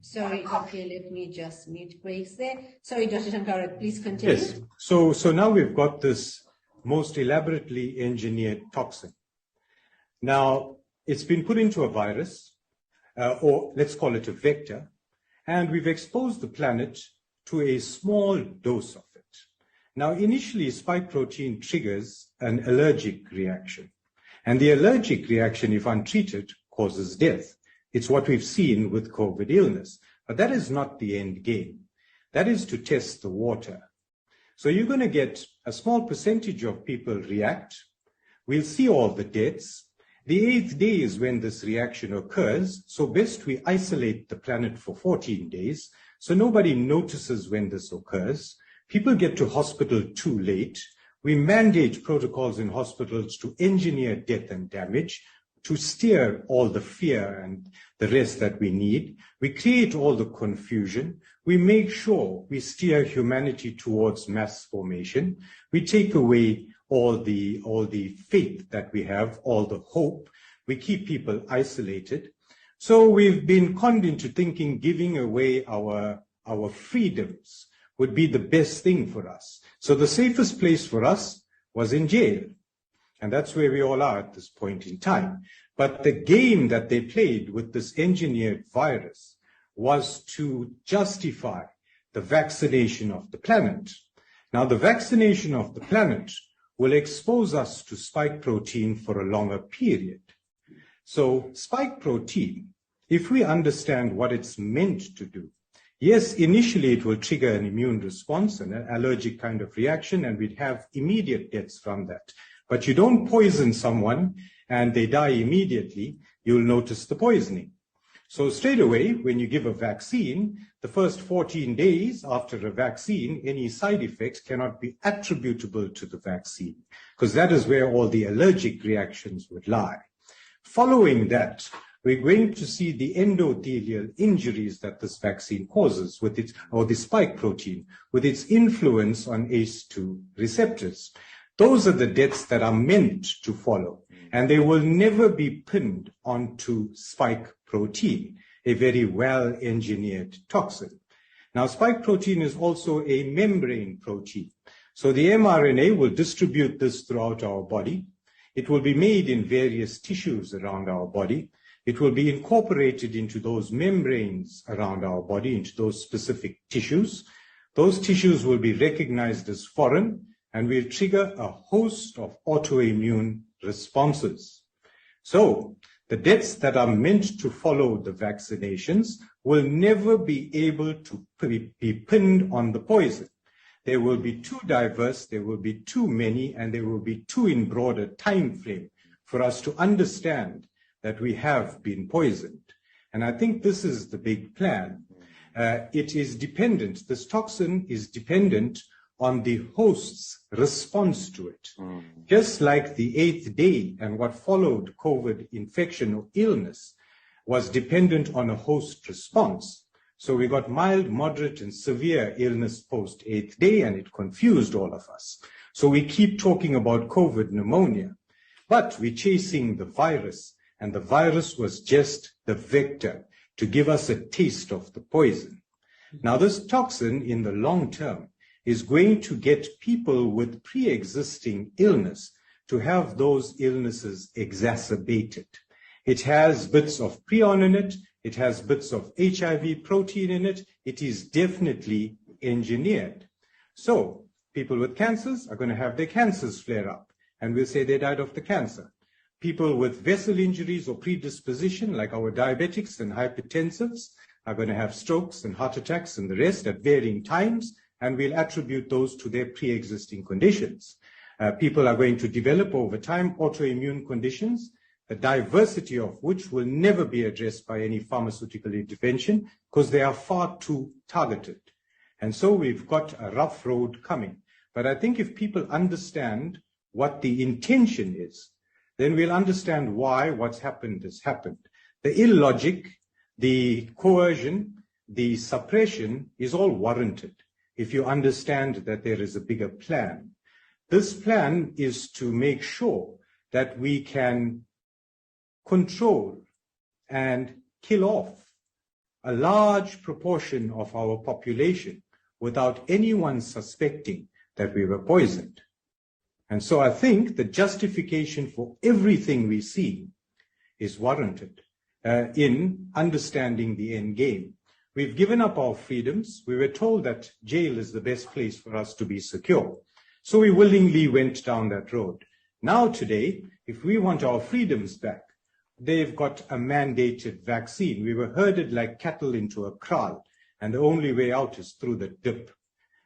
Sorry, okay, let me just mute Grace there. Sorry, Dr. Shankara, please continue. Yes, so now we've got this most elaborately engineered toxin. Now, it's been put into a virus, or let's call it a vector, and we've exposed the planet to a small dose of it. Now, initially, spike protein triggers an allergic reaction, and the allergic reaction, if untreated, causes death. It's what we've seen with COVID illness, but that is not the end game. That is to test the water. So you're going to get a small percentage of people react. We'll see all the deaths. The 8th day is when this reaction occurs, so best we isolate the planet for 14 days, so nobody notices when this occurs. People get to hospital too late. We mandate protocols in hospitals to engineer death and damage, to steer all the fear and the rest that we need. We create all the confusion. We make sure we steer humanity towards mass formation. We take away all the faith that we have, all the hope. We keep people isolated. So we've been conned into thinking giving away our freedoms would be the best thing for us. So the safest place for us was in jail. And that's where we all are at this point in time. But the game that they played with this engineered virus was to justify the vaccination of the planet. Now, the vaccination of the planet will expose us to spike protein for a longer period. So spike protein, if we understand what it's meant to do, yes, initially it will trigger an immune response, an allergic kind of reaction, and we'd have immediate deaths from that. But you don't poison someone and they die immediately, you'll notice the poisoning. So straight away, when you give a vaccine, the first 14 days after a vaccine, any side effects cannot be attributable to the vaccine, because that is where all the allergic reactions would lie. Following that, we're going to see the endothelial injuries that this vaccine causes with its, or the spike protein, with its influence on ACE2 receptors. Those are the deaths that are meant to follow, and they will never be pinned onto spike protein, a very well-engineered toxin. Now, spike protein is also a membrane protein. So the mRNA will distribute this throughout our body. It will be made in various tissues around our body. It will be incorporated into those membranes around our body, into those specific tissues. Those tissues will be recognized as foreign, and will trigger a host of autoimmune responses. So the deaths that are meant to follow the vaccinations will never be able to be pinned on the poison. They will be too diverse, there will be too many, and they will be too in broader time frame for us to understand that we have been poisoned. And I think this is the big plan. It is dependent, this toxin is dependent on the host's response to it. Just like the 8th day and what followed COVID infection or illness was dependent on a host response. So we got mild, moderate, and severe illness post 8th day, and it confused all of us. So we keep talking about COVID pneumonia, but we're chasing the virus, and the virus was just the vector to give us a taste of the poison. Now, this toxin in the long term is going to get people with pre-existing illness to have those illnesses exacerbated. It has bits of prion in it. It has bits of HIV protein in it. It is definitely engineered. So people with cancers are going to have their cancers flare up, and we'll say they died of the cancer. People with vessel injuries or predisposition, like our diabetics and hypertensives, are going to have strokes and heart attacks and the rest at varying times, and we'll attribute those to their pre-existing conditions. People are going to develop over time autoimmune conditions, the diversity of which will never be addressed by any pharmaceutical intervention because they are far too targeted. And so we've got a rough road coming. But I think if people understand what the intention is, then we'll understand why what's happened has happened. The illogic, the coercion, the suppression is all warranted if you understand that there is a bigger plan. This plan is to make sure that we can control and kill off a large proportion of our population without anyone suspecting that we were poisoned. And so I think the justification for everything we see is warranted in understanding the end game. We've given up our freedoms. We were told that jail is the best place for us to be secure. So we willingly went down that road. Now today, if we want our freedoms back, they've got a mandated vaccine. We were herded like cattle into a kraal, and the only way out is through the dip.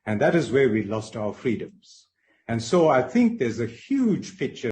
And that is where we lost our freedoms. And so I think there's a huge picture